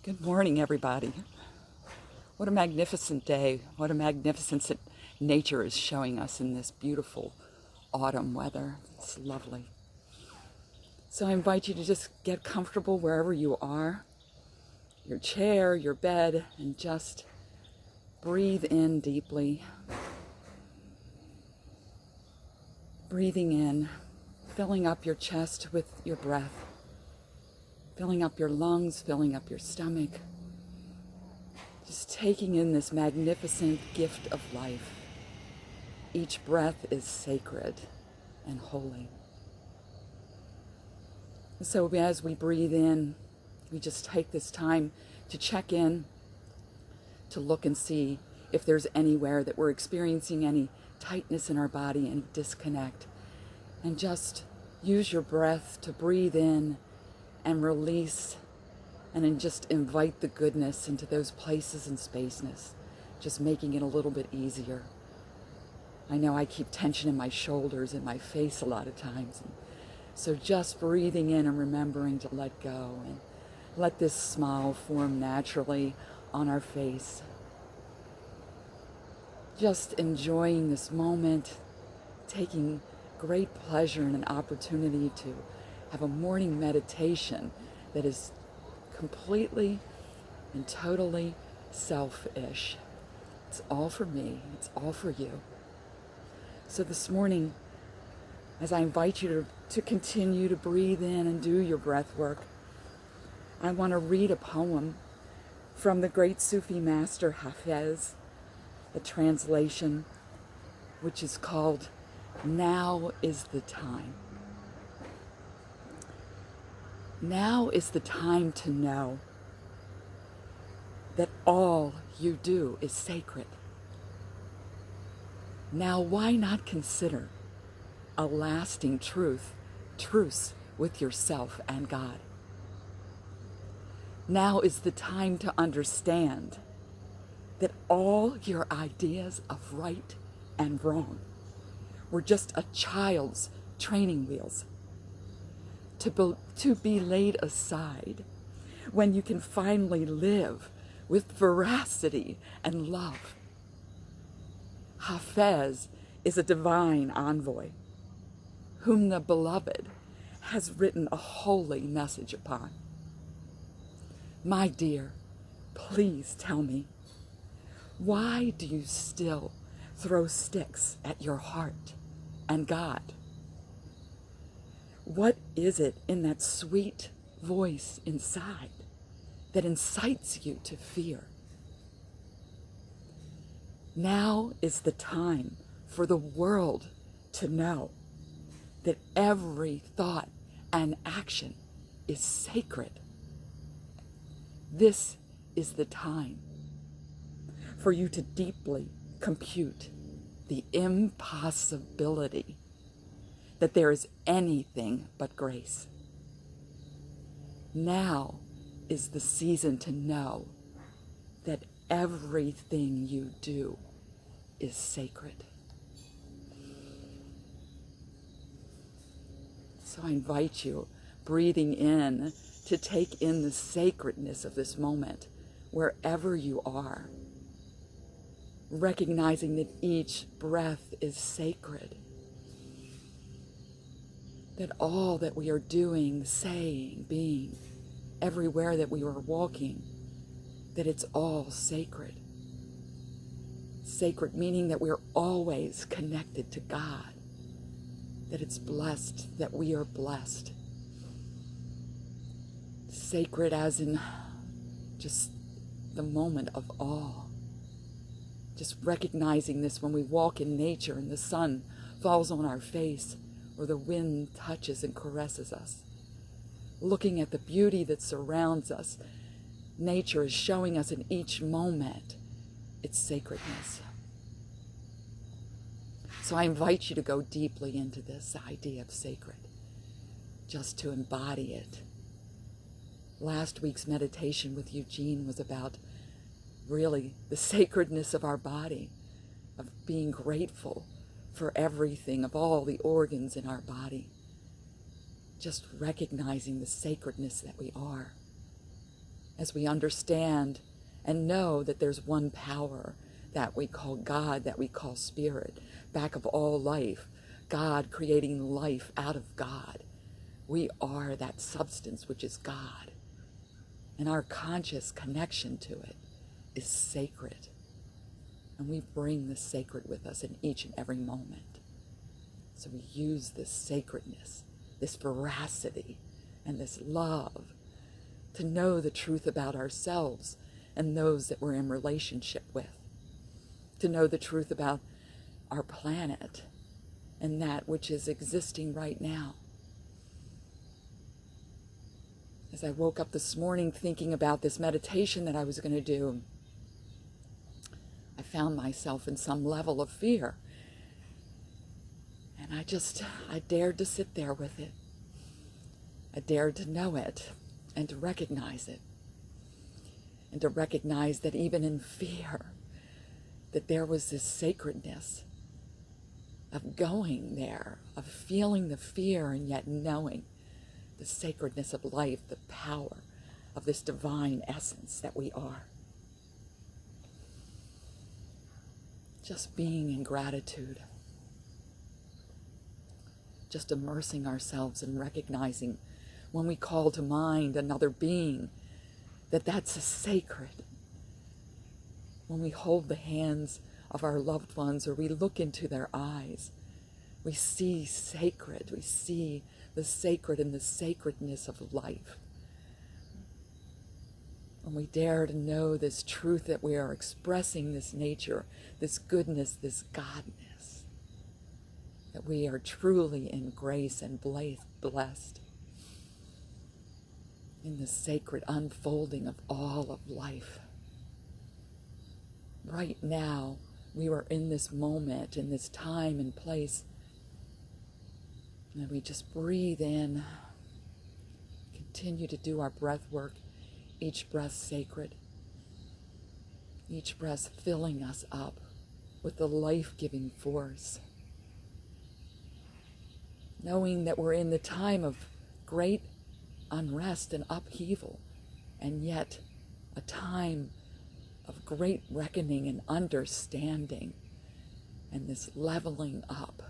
Good morning, everybody. What a magnificent day. What a magnificence that nature is showing us in this beautiful autumn weather. It's lovely. So I invite you to just get comfortable wherever you are, your chair, your bed, and just breathe in deeply. Breathing in, filling up your chest with your breath, filling up your lungs, filling up your stomach. Just taking in this magnificent gift of life. Each breath is sacred and holy. So as we breathe in, we just take this time to check in, to look and see if there's anywhere that we're experiencing any tightness in our body, any disconnect. And just use your breath to breathe in and release, and then just invite the goodness into those places and spaces, just making it a little bit easier. I know I keep tension in my shoulders and my face a lot of times. So just breathing in and remembering to let go and let this smile form naturally on our face. Just enjoying this moment, taking great pleasure in an opportunity to have a morning meditation that is completely and totally selfish. It's all for me. It's all for you. So this morning, as I invite you to continue to breathe in and do your breath work, I want to read a poem from the great Sufi master Hafez, a translation which is called "Now is the Time." Now is the time to know that all you do is sacred. Now why not consider a lasting truce with yourself and God? Now is the time to understand that all your ideas of right and wrong were just a child's training wheels to be laid aside when you can finally live with veracity and love. Hafez is a divine envoy whom the beloved has written a holy message upon. My dear, please tell me, why do you still throw sticks at your heart and God? What is it in that sweet voice inside that incites you to fear? Now is the time for the world to know that every thought and action is sacred. This is the time for you to deeply compute the impossibility that there is anything but grace. Now is the season to know that everything you do is sacred. So I invite you, breathing in, to take in the sacredness of this moment wherever you are, recognizing that each breath is sacred, that all that we are doing, saying, being, everywhere that we are walking, that it's all sacred. Sacred meaning that we're always connected to God, that it's blessed, that we are blessed. Sacred as in just the moment of awe. Just recognizing this when we walk in nature and the sun falls on our face, or the wind touches and caresses us. Looking at the beauty that surrounds us, nature is showing us in each moment its sacredness. So I invite you to go deeply into this idea of sacred, just to embody it. Last week's meditation with Eugene was about really the sacredness of our body, of being grateful for everything, of all the organs in our body. Just recognizing the sacredness that we are. as we understand and know that there's one power that we call God, that we call Spirit, back of all life, God creating life out of God. We are that substance which is God, and our conscious connection to it is sacred, and we bring the sacred with us in each and every moment. So we use this sacredness, this veracity, and this love to know the truth about ourselves and those that we're in relationship with, to know the truth about our planet and that which is existing right now. As I woke up this morning thinking about this meditation that I was going to do, I found myself in some level of fear. And I dared to sit there with it. I dared to know it and to recognize it. And to recognize that even in fear, that there was this sacredness of going there, of feeling the fear and yet knowing the sacredness of life, the power of this divine essence that we are. Just being in gratitude. Just immersing ourselves and recognizing when we call to mind another being, that that's a sacred. When we hold the hands of our loved ones or we look into their eyes, we see sacred. We see the sacred and the sacredness of life. When we dare to know this truth that we are expressing this nature, this goodness, this godness, that we are truly in grace and blessed in the sacred unfolding of all of life. Right now, we are in this moment, in this time and place, and we just breathe in, continue to do our breath work, each breath sacred, each breath filling us up with the life-giving force, knowing that we're in the time of great unrest and upheaval, and yet a time of great reckoning and understanding, and this leveling up,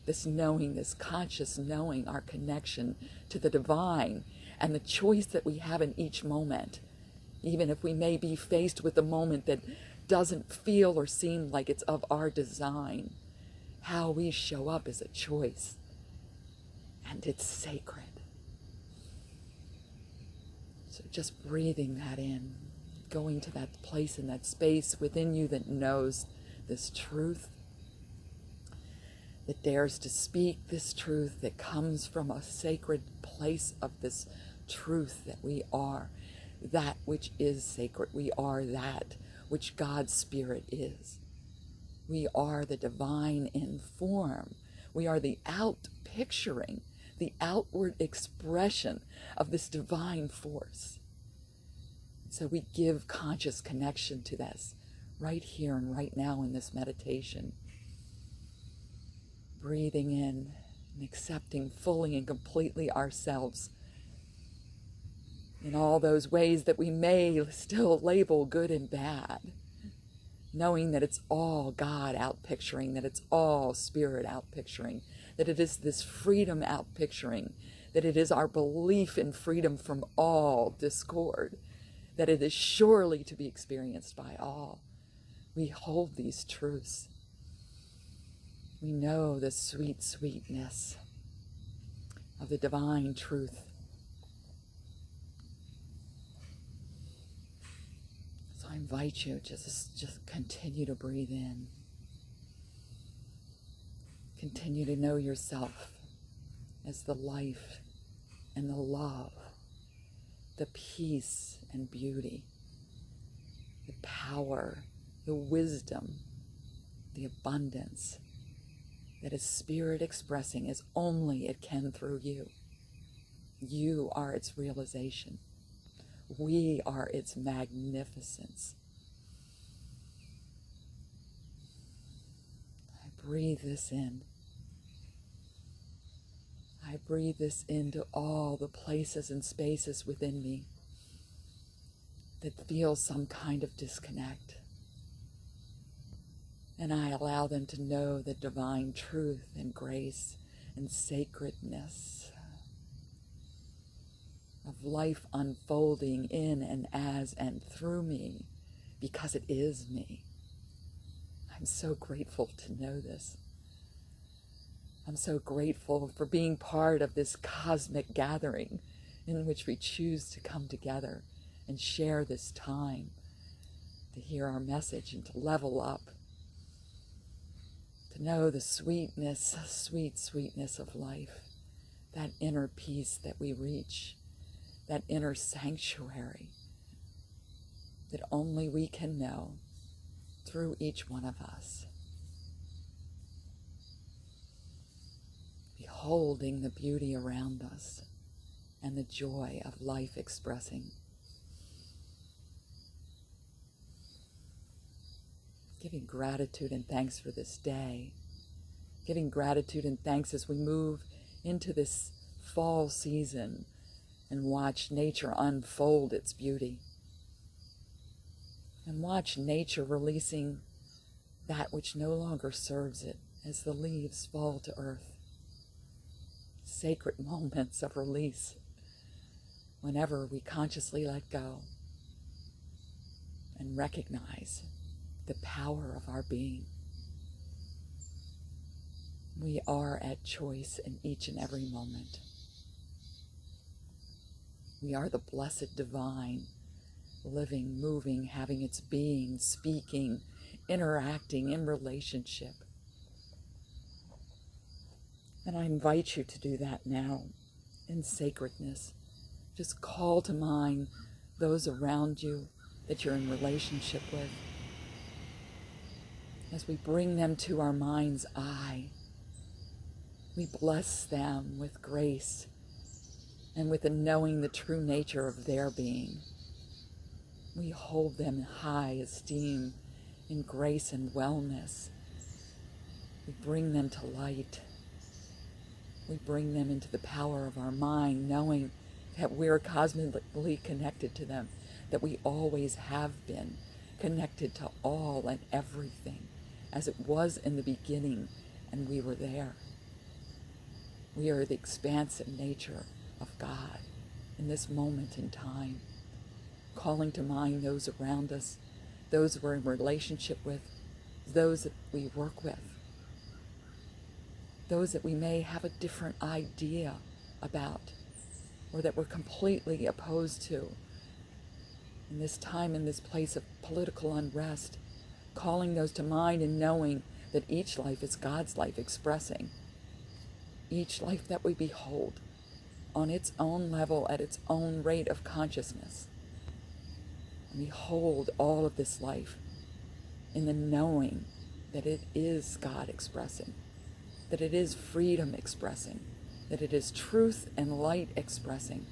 this knowing, this conscious knowing our connection to the divine and the choice that we have in each moment, even if we may be faced with a moment that doesn't feel or seem like it's of our design. How we show up is a choice, and it's sacred. So just breathing that in, going to that place and that space within you that knows this truth, that dares to speak this truth, that comes from a sacred place of this truth that we are that which is sacred. We are that which God's Spirit is. We are the divine in form. We are the out-picturing, the outward expression of this divine force. So we give conscious connection to this right here and right now in this meditation. Breathing in and accepting fully and completely ourselves in all those ways that we may still label good and bad, knowing that it's all God out-picturing, that it's all Spirit out-picturing, that it is this freedom out-picturing, that it is our belief in freedom from all discord, that it is surely to be experienced by all. We hold these truths. We know the sweet sweetness of the divine truth. So I invite you to just continue to breathe in. Continue to know yourself as the life and the love, the peace and beauty, the power, the wisdom, the abundance that is Spirit expressing as only it can through you. You are its realization. We are its magnificence. I breathe this in. I breathe this into all the places and spaces within me. that feel some kind of disconnect. And I allow them to know the divine truth and grace and sacredness of life unfolding in and as and through me, because it is me. I'm so grateful to know this. I'm so grateful for being part of this cosmic gathering in which we choose to come together and share this time to hear our message and to level up, to know the sweetness, sweet sweetness of life, that inner peace that we reach, that inner sanctuary that only we can know through each one of us. Beholding the beauty around us and the joy of life expressing. Giving gratitude and thanks for this day. Giving gratitude and thanks as we move into this fall season and watch nature unfold its beauty. And watch nature releasing that which no longer serves it as the leaves fall to earth. Sacred moments of release whenever we consciously let go and recognize the power of our being. We are at choice in each and every moment. We are the blessed divine, living, moving, having its being, speaking, interacting in relationship. And I invite you to do that now in sacredness. Just call to mind those around you that you're in relationship with. As we bring them to our mind's eye, we bless them with grace and with the knowing the true nature of their being. We hold them in high esteem, in grace and wellness. We bring them to light. We bring them into the power of our mind, knowing that we're cosmically connected to them, that we always have been connected to all and everything, as it was in the beginning, and we were there. We are the expansive nature of God in this moment in time, calling to mind those around us, those we're in relationship with, those that we work with, those that we may have a different idea about, or that we're completely opposed to. In this time, in this place of political unrest, calling those to mind and knowing that each life is God's life expressing. Each life that we behold on its own level, at its own rate of consciousness. And we hold all of this life in the knowing that it is God expressing, that it is freedom expressing, that it is truth and light expressing.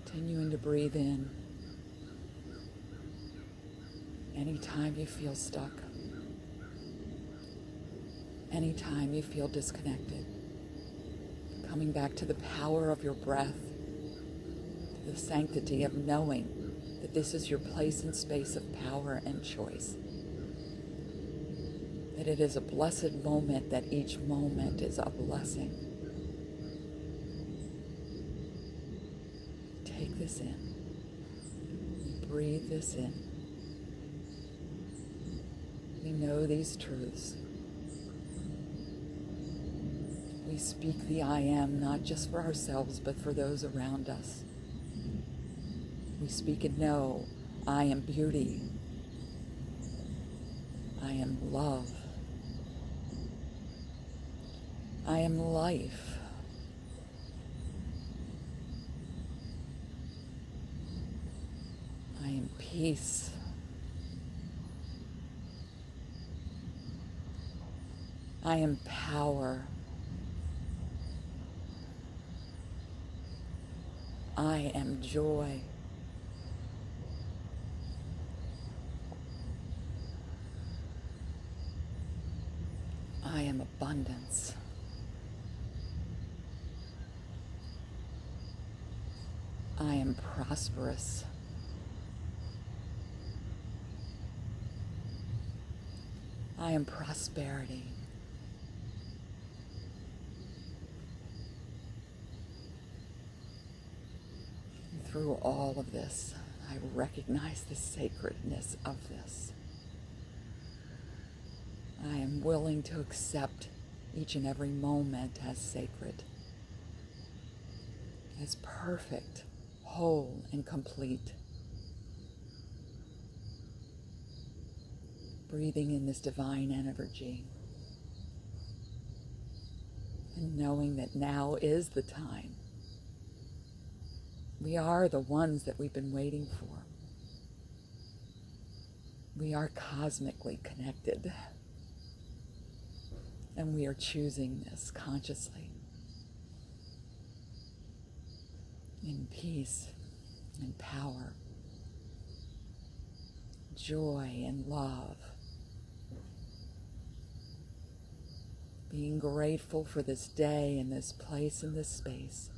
Continuing to breathe in. Anytime you feel stuck, anytime you feel disconnected, coming back to the power of your breath, to the sanctity of knowing that this is your place and space of power and choice. That it is a blessed moment, that each moment is a blessing. Take this in. Breathe this in. We know these truths. We speak the I am, not just for ourselves, but for those around us. We speak and know, I am beauty. I am love. I am life. I am peace. I am power. I am joy. I am abundance. I am prosperous. I am prosperity. And through all of this, I recognize the sacredness of this. I am willing to accept each and every moment as sacred, as perfect, whole, and complete. Breathing in this divine energy and knowing that now is the time. We are the ones that we've been waiting for. We are cosmically connected, and we are choosing this consciously in peace and power, joy and love. Being grateful for this day and this place and this space.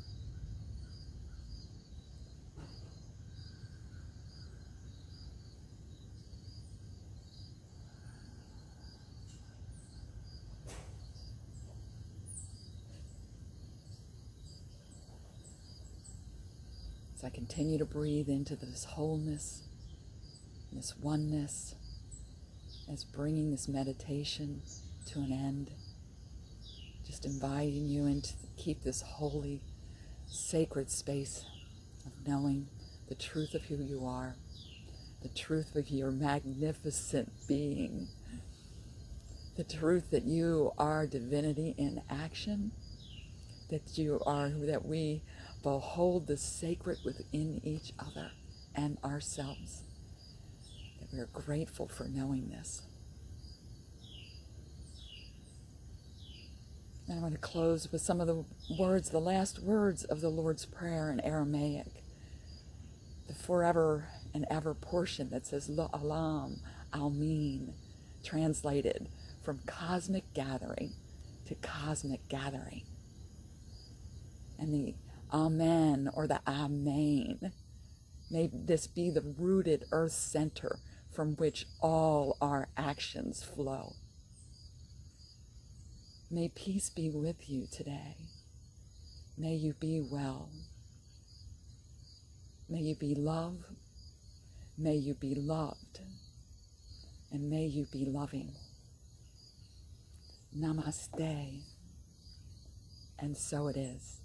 As I continue to breathe into this wholeness, this oneness, as bringing this meditation to an end, just inviting you in to keep this holy, sacred space of knowing the truth of who you are, the truth of your magnificent being, the truth that you are divinity in action, that we behold the sacred within each other and ourselves, that we are grateful for knowing this. And I want to close with some of the words, the last words of the Lord's Prayer in Aramaic, the forever and ever portion that says La'alam Almin, translated from cosmic gathering to cosmic gathering. And the Amen or the Amen, may this be the rooted earth center from which all our actions flow. May peace be with you today. May you be well. May you be love. May you be loved. And may you be loving. Namaste. And so it is.